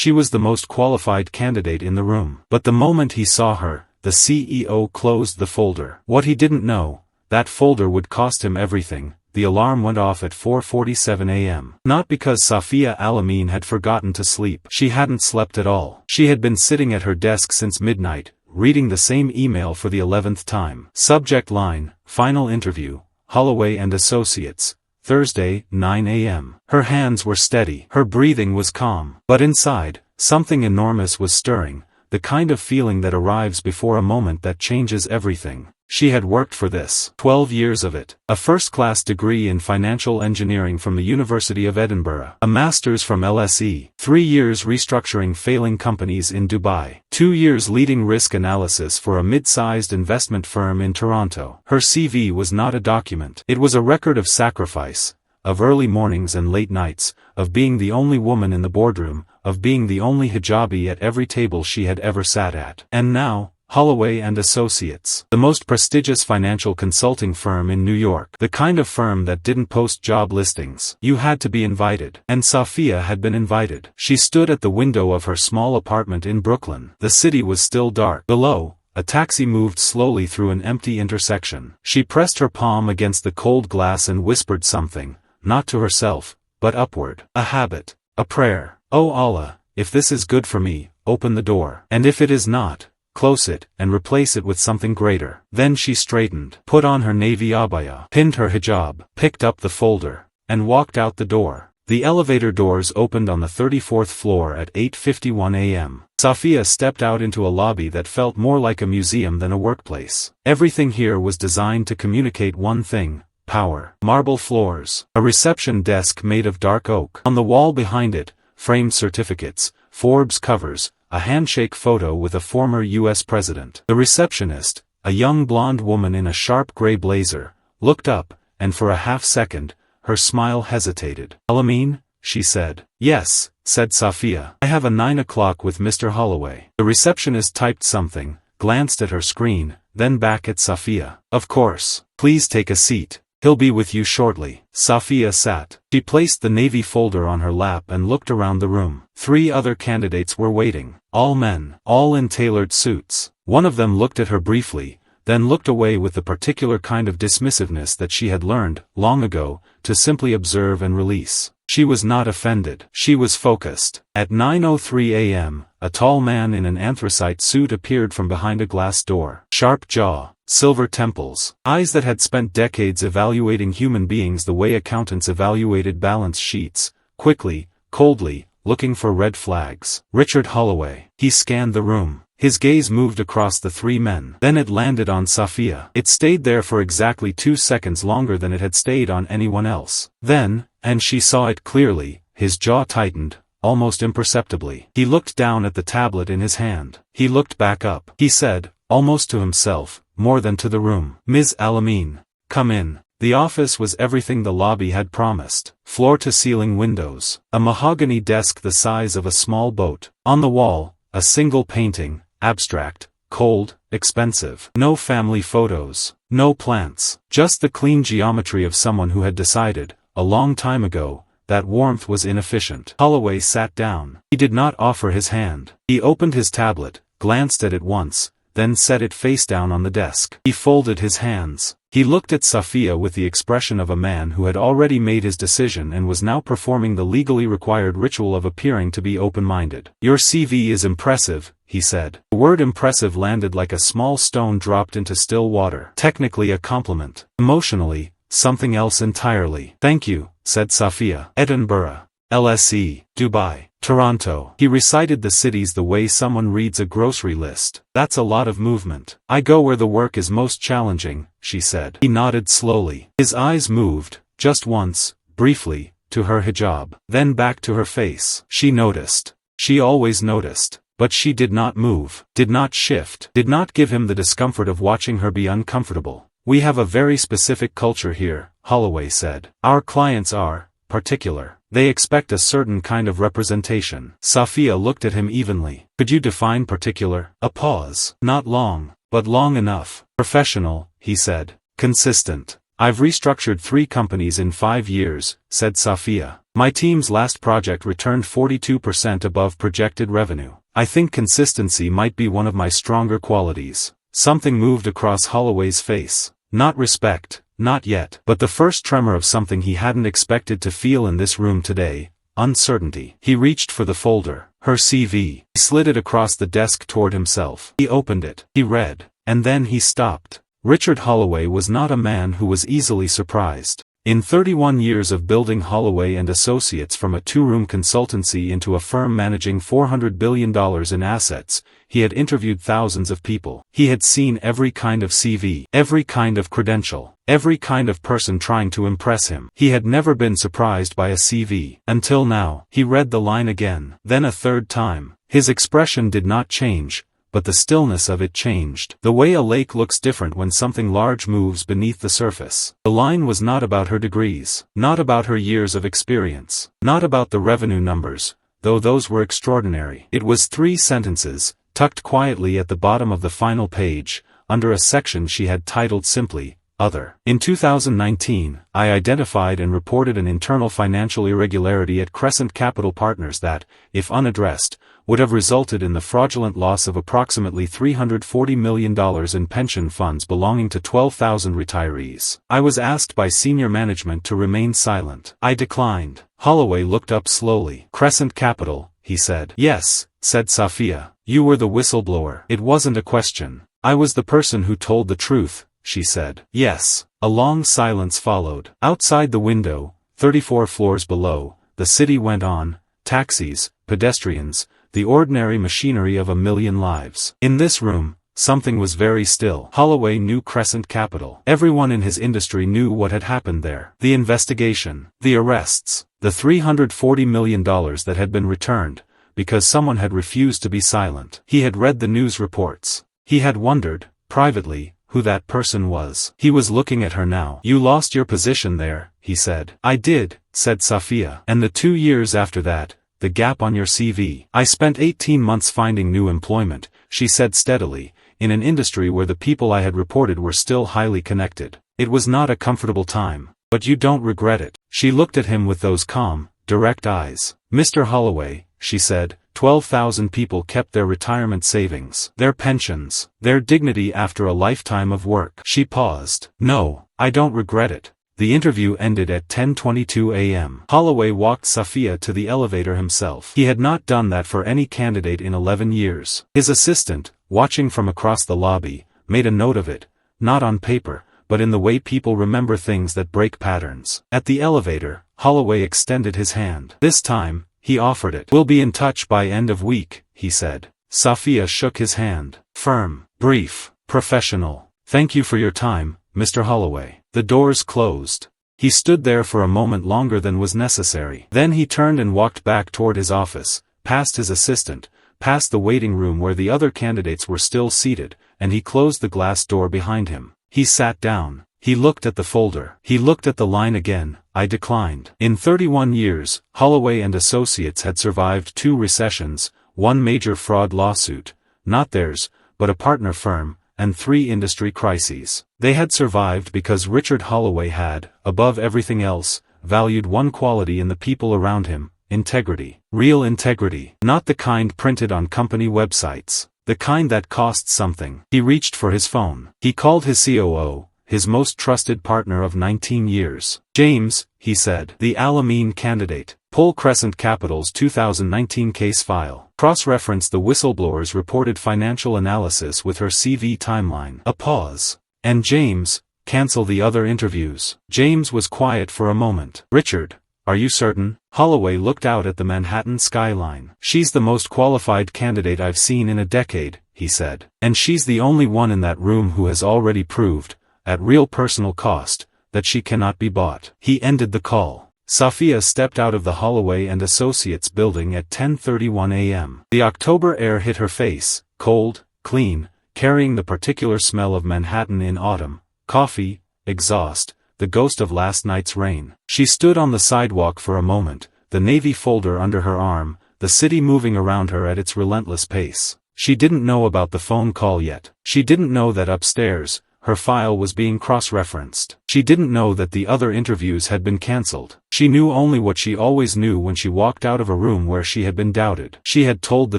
She was the most qualified candidate in the room. But the moment he saw her, the CEO closed the folder. What he didn't know, that folder would cost him everything. The alarm went off at 4:47 a.m. Not because Safiya Al-Amin had forgotten to sleep. She hadn't slept at all. She had been sitting at her desk since midnight, reading the same email for the 11th time. Subject line, Final Interview, Holloway and Associates, Thursday, 9 a.m. Her hands were steady. Her breathing was calm. But inside, something enormous was stirring, the kind of feeling that arrives before a moment that changes everything. She had worked for this. 12 years of it. A first-class degree in financial engineering from the University of Edinburgh. A master's from LSE. 3 years restructuring failing companies in Dubai. 2 years leading risk analysis for a mid-sized investment firm in Toronto. Her CV was not a document. It was a record of sacrifice, of early mornings and late nights, of being the only woman in the boardroom, of being the only hijabi at every table she had ever sat at. And now, Holloway and Associates, the most prestigious financial consulting firm in New York. The kind of firm that didn't post job listings. You had to be invited. And Safiya had been invited. She stood at the window of her small apartment in Brooklyn. The city was still dark. Below, a taxi moved slowly through an empty intersection. She pressed her palm against the cold glass and whispered something, not to herself, but upward. A habit. A prayer. Oh Allah, if this is good for me, open the door. And if it is not, close it, and replace it with something greater. Then she straightened, put on her navy abaya, pinned her hijab, picked up the folder, and walked out the door. The elevator doors opened on the 34th floor at 8:51 a.m. Safiya stepped out into a lobby that felt more like a museum than a workplace. Everything here was designed to communicate one thing: power. Marble floors. A reception desk made of dark oak. On the wall behind it, framed certificates, Forbes covers, a handshake photo with a former U.S. president. The receptionist, a young blonde woman in a sharp gray blazer, looked up, and for a half-second, her smile hesitated. Al-Amin, she said. Yes, said Safiya. I have a 9 o'clock with Mr. Holloway. The receptionist typed something, glanced at her screen, then back at Safiya. Of course. Please take a seat. He'll be with you shortly. Safiya sat. She placed the navy folder on her lap and looked around the room. 3 other candidates were waiting. All men. All in tailored suits. One of them looked at her briefly, then looked away with the particular kind of dismissiveness that she had learned, long ago, to simply observe and release. She was not offended. She was focused. At 9:03 a.m., a tall man in an anthracite suit appeared from behind a glass door. Sharp jaw, silver temples, eyes that had spent decades evaluating human beings the way accountants evaluated balance sheets, quickly, coldly, looking for red flags. Richard Holloway. He scanned the room. His gaze moved across the 3 men. Then it landed on Safiya. It stayed there for exactly 2 seconds longer than it had stayed on anyone else. Then, and she saw it clearly, his jaw tightened, almost imperceptibly. He looked down at the tablet in his hand. He looked back up. He said, almost to himself, more than to the room, Ms. Al-Amin, come in. The office was everything the lobby had promised. Floor-to-ceiling windows. A mahogany desk the size of a small boat. On the wall, a single painting, abstract, cold, expensive. No family photos. No plants. Just the clean geometry of someone who had decided, a long time ago, that warmth was inefficient. Holloway sat down. He did not offer his hand. He opened his tablet, glanced at it once, then set it face down on the desk. He folded his hands. He looked at Safiya with the expression of a man who had already made his decision and was now performing the legally required ritual of appearing to be open-minded. Your CV is impressive, he said. The word impressive landed like a small stone dropped into still water. Technically a compliment. Emotionally, something else entirely. Thank you, said Safiya. Edinburgh. LSE. Dubai. Toronto. He recited the cities the way someone reads a grocery list. That's a lot of movement. I go where the work is most challenging, she said. He nodded slowly. His eyes moved, just once, briefly, to her hijab, then back to her face. She noticed. She always noticed. But she did not move, did not shift, did not give him the discomfort of watching her be uncomfortable. We have a very specific culture here, Holloway said. Our clients are particular. They expect a certain kind of representation. Safiya looked at him evenly. Could you define particular? A pause. Not long, but long enough. Professional, he said. Consistent. I've restructured 3 companies in 5 years, said Safiya. My team's last project returned 42% above projected revenue. I think consistency might be one of my stronger qualities. Something moved across Holloway's face. Not respect, not yet, but the first tremor of something he hadn't expected to feel in this room today. Uncertainty. He reached for the folder, her CV. He slid it across the desk toward himself. He opened it. He read. And then he stopped. Richard Holloway was not a man who was easily surprised. In 31 years of building Holloway and Associates from a two-room consultancy into a firm managing $400 billion in assets, he had interviewed thousands of people. He had seen every kind of CV, every kind of credential, every kind of person trying to impress him. He had never been surprised by a CV. Until now. He read the line again, then a third time. His expression did not change, but the stillness of it changed. The way a lake looks different when something large moves beneath the surface. The line was not about her degrees, not about her years of experience, not about the revenue numbers, though those were extraordinary. It was 3 sentences, tucked quietly at the bottom of the final page, under a section she had titled simply, Other. In 2019, I identified and reported an internal financial irregularity at Crescent Capital Partners that, if unaddressed, would have resulted in the fraudulent loss of approximately $340 million in pension funds belonging to 12,000 retirees. I was asked by senior management to remain silent. I declined. Holloway looked up slowly. Crescent Capital, he said. Yes, said Safiya. You were the whistleblower. It wasn't a question. I was the person who told the truth, she said. Yes. A long silence followed. Outside the window, 34 floors below, the city went on, taxis, pedestrians, the ordinary machinery of a million lives. In this room, something was very still. Holloway knew Crescent Capital. Everyone in his industry knew what had happened there. The investigation, the arrests, the $340 million that had been returned, because someone had refused to be silent. He had read the news reports. He had wondered, privately, who that person was. He was looking at her now. You lost your position there, he said. I did, said Safiya. And the 2 years after that, the gap on your CV. I spent 18 months finding new employment, she said steadily, in an industry where the people I had reported were still highly connected. It was not a comfortable time, but you don't regret it. She looked at him with those calm, direct eyes. Mr. Holloway, she said, 12,000 people kept their retirement savings, their pensions, their dignity after a lifetime of work. She paused. No, I don't regret it. The interview ended at 10:22 a.m. Holloway walked Safiya to the elevator himself. He had not done that for any candidate in 11 years. His assistant, watching from across the lobby, made a note of it, not on paper, but in the way people remember things that break patterns. At the elevator, Holloway extended his hand. This time, he offered it. We'll be in touch by end of week, he said. Safiya shook his hand. Firm, brief, professional. Thank you for your time, Mr. Holloway. The doors closed. He stood there for a moment longer than was necessary. Then he turned and walked back toward his office, past his assistant, past the waiting room where the other candidates were still seated, and he closed the glass door behind him. He sat down. He looked at the folder. He looked at the line again. I declined. In 31 years, Holloway and Associates had survived 2 recessions, 1 major fraud lawsuit, not theirs, but a partner firm, and 3 industry crises. They had survived because Richard Holloway had, above everything else, valued one quality in the people around him: integrity. Real integrity. Not the kind printed on company websites. The kind that costs something. He reached for his phone. He called his COO, his most trusted partner of 19 years. James, he said. The Al-Amin candidate. Pull Crescent Capital's 2019 case file. Cross-reference the whistleblower's reported financial analysis with her CV timeline. A pause. And James, cancel the other interviews. James was quiet for a moment. Richard, are you certain? Holloway looked out at the Manhattan skyline. She's the most qualified candidate I've seen in a decade, he said. And she's the only one in that room who has already proved, at real personal cost, that she cannot be bought. He ended the call. Safiya stepped out of the Holloway and Associates building at 10:31 a.m. The October air hit her face, cold, clean, carrying the particular smell of Manhattan in autumn: coffee, exhaust, the ghost of last night's rain. She stood on the sidewalk for a moment, the navy folder under her arm, the city moving around her at its relentless pace. She didn't know about the phone call yet. She didn't know that upstairs, her file was being cross-referenced. She didn't know that the other interviews had been cancelled. She knew only what she always knew when she walked out of a room where she had been doubted. She had told the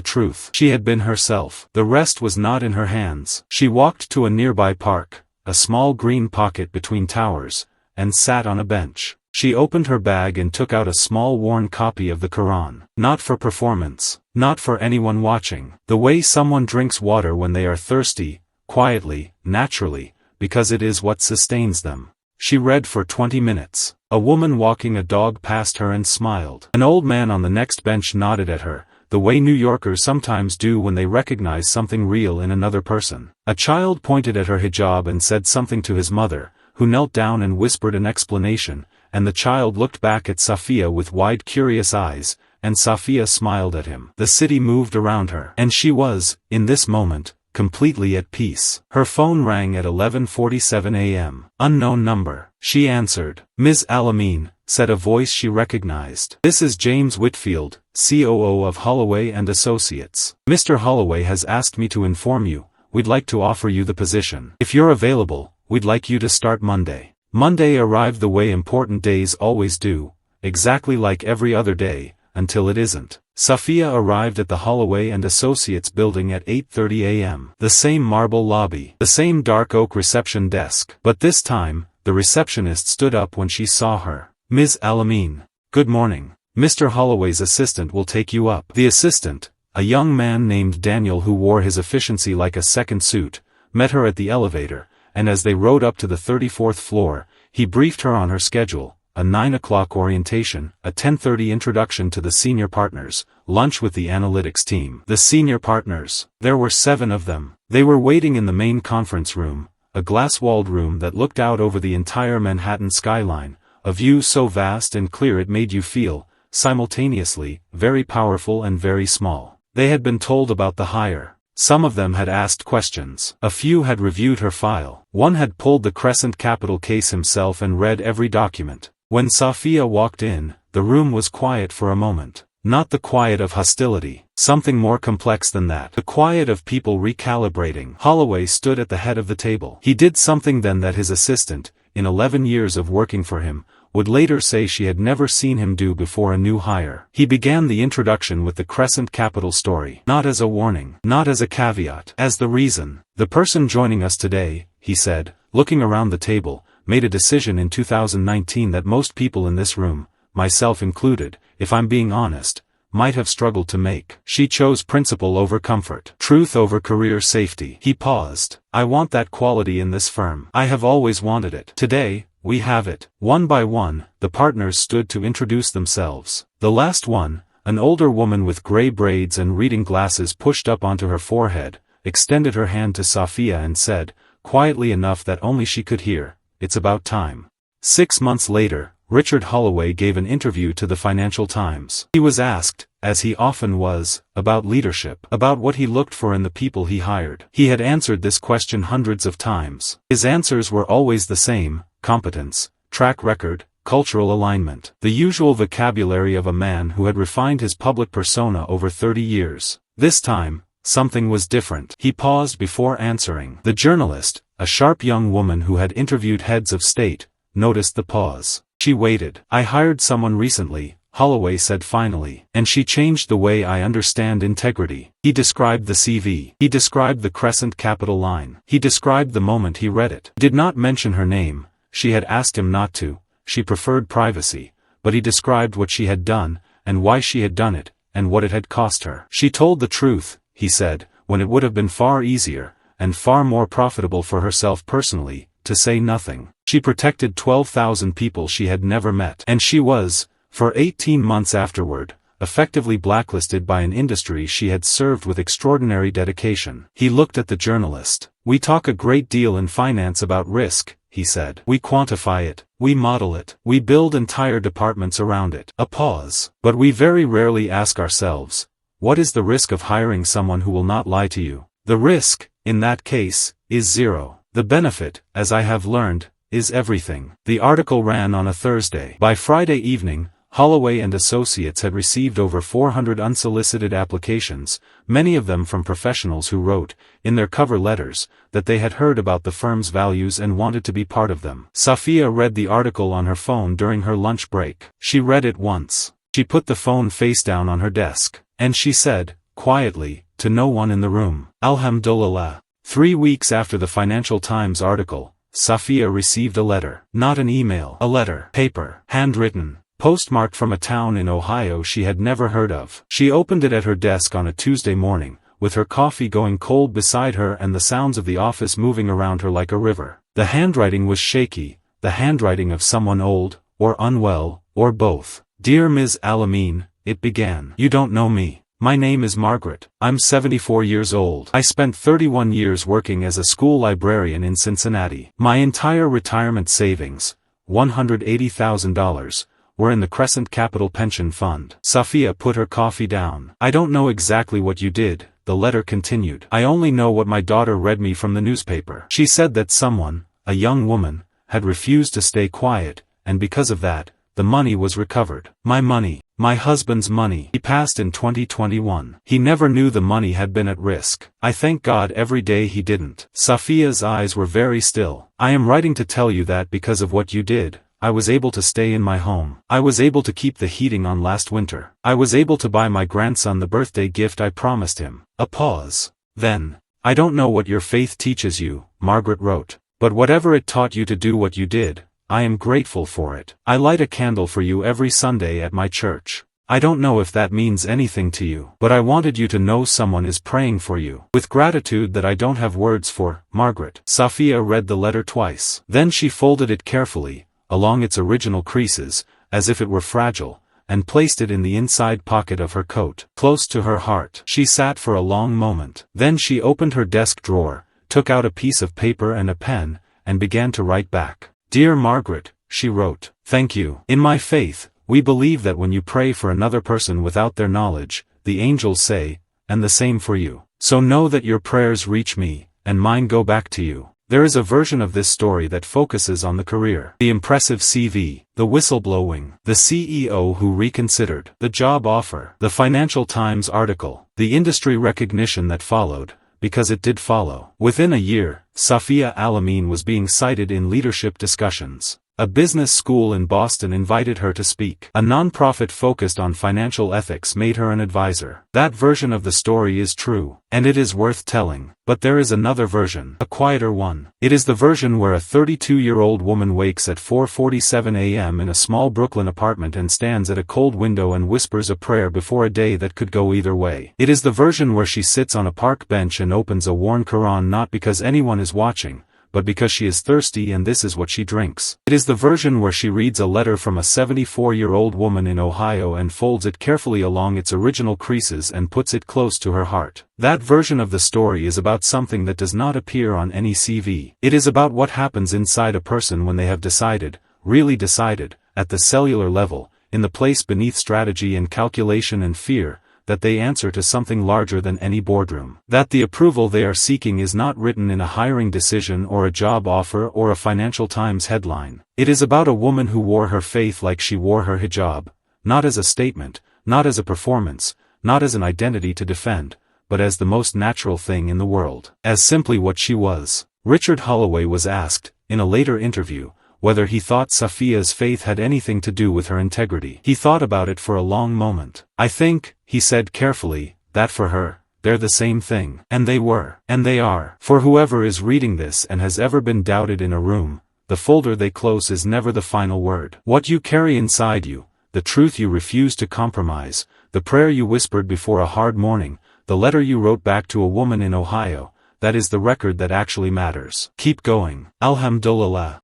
truth. She had been herself. The rest was not in her hands. She walked to a nearby park, a small green pocket between towers, and sat on a bench. She opened her bag and took out a small worn copy of the Quran. Not for performance. Not for anyone watching. The way someone drinks water when they are thirsty, quietly, naturally, because it is what sustains them. She read for 20 minutes. A woman walking a dog passed her and smiled. An old man on the next bench nodded at her, the way New Yorkers sometimes do when they recognize something real in another person. A child pointed at her hijab and said something to his mother, who knelt down and whispered an explanation, and the child looked back at Safiya with wide curious eyes, and Safiya smiled at him. The city moved around her, and she was, in this moment, completely at peace. Her phone rang at 11:47 a.m. Unknown number. She answered. Ms. Al-Amin, said a voice she recognized. This is James Whitfield, COO of Holloway and Associates. Mr. Holloway has asked me to inform you, we'd like to offer you the position. If you're available, we'd like you to start Monday. Monday arrived the way important days always do, exactly like every other day, until it isn't. Safiya arrived at the Holloway and Associates building at 8:30 a.m. The same marble lobby, the same dark oak reception desk. But this time, the receptionist stood up when she saw her. Ms. Al-Amin, good morning. Mr. Holloway's assistant will take you up. The assistant, a young man named Daniel who wore his efficiency like a second suit, met her at the elevator, and as they rode up to the 34th floor, he briefed her on her schedule, a 9 o'clock orientation, a 10:30 introduction to the senior partners, lunch with the analytics team. The senior partners. There were 7 of them. They were waiting in the main conference room, a glass-walled room that looked out over the entire Manhattan skyline, a view so vast and clear it made you feel, simultaneously, very powerful and very small. They had been told about the hire. Some of them had asked questions. A few had reviewed her file. One had pulled the Crescent Capital case himself and read every document. When Safiya walked in, the room was quiet for a moment. Not the quiet of hostility, something more complex than that. The quiet of people recalibrating. Holloway stood at the head of the table. He did something then that his assistant, in 11 years of working for him, would later say she had never seen him do before a new hire. He began the introduction with the Crescent Capital story. Not as a warning, not as a caveat, as the reason. The person joining us today, he said, looking around the table, made a decision in 2019 that most people in this room, myself included, if I'm being honest, might have struggled to make. She chose principle over comfort, truth over career safety. He paused. I want that quality in this firm. I have always wanted it. Today, we have it. One by one, the partners stood to introduce themselves. The last one, an older woman with gray braids and reading glasses pushed up onto her forehead, extended her hand to Safiya and said, quietly enough that only she could hear, it's about time. 6 months later, Richard Holloway gave an interview to the Financial Times. He was asked, as he often was, about leadership, about what he looked for in the people he hired. He had answered this question hundreds of times. His answers were always the same: competence, track record, cultural alignment. The usual vocabulary of a man who had refined his public persona over 30 years. This time, something was different. He paused before answering. The journalist, a sharp young woman who had interviewed heads of state, noticed the pause. She waited. I hired someone recently, Holloway said finally, and she changed the way I understand integrity. He described the CV. He described the Crescent Capital line. He described the moment he read it. Did not mention her name. She had asked him not to. She preferred privacy. But he described what she had done, and why she had done it, and what it had cost her. She told the truth, he said, when it would have been far easier, and far more profitable for herself personally, to say nothing. She protected 12,000 people she had never met. And she was, for 18 months afterward, effectively blacklisted by an industry she had served with extraordinary dedication. He looked at the journalist. We talk a great deal in finance about risk, he said. We quantify it, we model it, we build entire departments around it. A pause. But we very rarely ask ourselves, what is the risk of hiring someone who will not lie to you? The risk, in that case, is zero. The benefit, as I have learned, is everything. The article ran on a Thursday. By Friday evening, Holloway and Associates had received over 400 unsolicited applications, many of them from professionals who wrote, in their cover letters, that they had heard about the firm's values and wanted to be part of them. Safiya read the article on her phone during her lunch break. She read it once. She put the phone face down on her desk, and she said, quietly, to no one in the room, Alhamdulillah. 3 weeks after the Financial Times article, Safiya received a letter. Not an email. A letter. Paper. Handwritten. Postmarked from a town in Ohio she had never heard of. She opened it at her desk on a Tuesday morning, with her coffee going cold beside her and the sounds of the office moving around her like a river. The handwriting was shaky, the handwriting of someone old, or unwell, or both. Dear Ms. Al-Amin, it began. You don't know me. My name is Margaret. I'm 74 years old. I spent 31 years working as a school librarian in Cincinnati. My entire retirement savings, $180,000, were in the Crescent Capital Pension Fund. Safiya put her coffee down. I don't know exactly what you did, the letter continued. I only know what my daughter read me from the newspaper. She said that someone, a young woman, had refused to stay quiet, and because of that, the money was recovered. My money. My husband's money. He passed in 2021. He never knew the money had been at risk. I thank God every day he didn't. Safiya's eyes were very still. I am writing to tell you that because of what you did, I was able to stay in my home. I was able to keep the heating on last winter. I was able to buy my grandson the birthday gift I promised him. A pause. Then, I don't know what your faith teaches you, Margaret wrote, but whatever it taught you to do what you did, I am grateful for it. I light a candle for you every Sunday at my church. I don't know if that means anything to you, but I wanted you to know someone is praying for you. With gratitude that I don't have words for, Margaret. Safiya read the letter twice. Then she folded it carefully, along its original creases, as if it were fragile, and placed it in the inside pocket of her coat, close to her heart. She sat for a long moment. Then she opened her desk drawer, took out a piece of paper and a pen, and began to write back. Dear Margaret, she wrote, thank you. In my faith, we believe that when you pray for another person without their knowledge, the angels say, and the same for you. So know that your prayers reach me, and mine go back to you. There is a version of this story that focuses on the career, the impressive CV, the whistleblowing, the CEO who reconsidered, the job offer, the Financial Times article, the industry recognition that followed, because it did follow. Within a year, Safiya Al-Amin was being cited in leadership discussions. A business school in Boston invited her to speak. A non-profit focused on financial ethics made her an advisor. That version of the story is true, and it is worth telling. But there is another version, a quieter one. It is the version where a 32-year-old woman wakes at 4:47 a.m. in a small Brooklyn apartment and stands at a cold window and whispers a prayer before a day that could go either way. It is the version where she sits on a park bench and opens a worn Quran not because anyone is watching, but because she is thirsty and this is what she drinks. It is the version where she reads a letter from a 74-year-old woman in Ohio and folds it carefully along its original creases and puts it close to her heart. That version of the story is about something that does not appear on any CV. It is about what happens inside a person when they have decided, really decided, at the cellular level, in the place beneath strategy and calculation and fear, that they answer to something larger than any boardroom. That the approval they are seeking is not written in a hiring decision or a job offer or a Financial Times headline. It is about a woman who wore her faith like she wore her hijab, not as a statement, not as a performance, not as an identity to defend, but as the most natural thing in the world. As simply what she was. Richard Holloway was asked, in a later interview, whether he thought Safiya's faith had anything to do with her integrity. He thought about it for a long moment. I think, he said carefully, that for her, they're the same thing. And they were. And they are. For whoever is reading this and has ever been doubted in a room, the folder they close is never the final word. What you carry inside you, the truth you refuse to compromise, the prayer you whispered before a hard morning, the letter you wrote back to a woman in Ohio, that is the record that actually matters. Keep going. Alhamdulillah.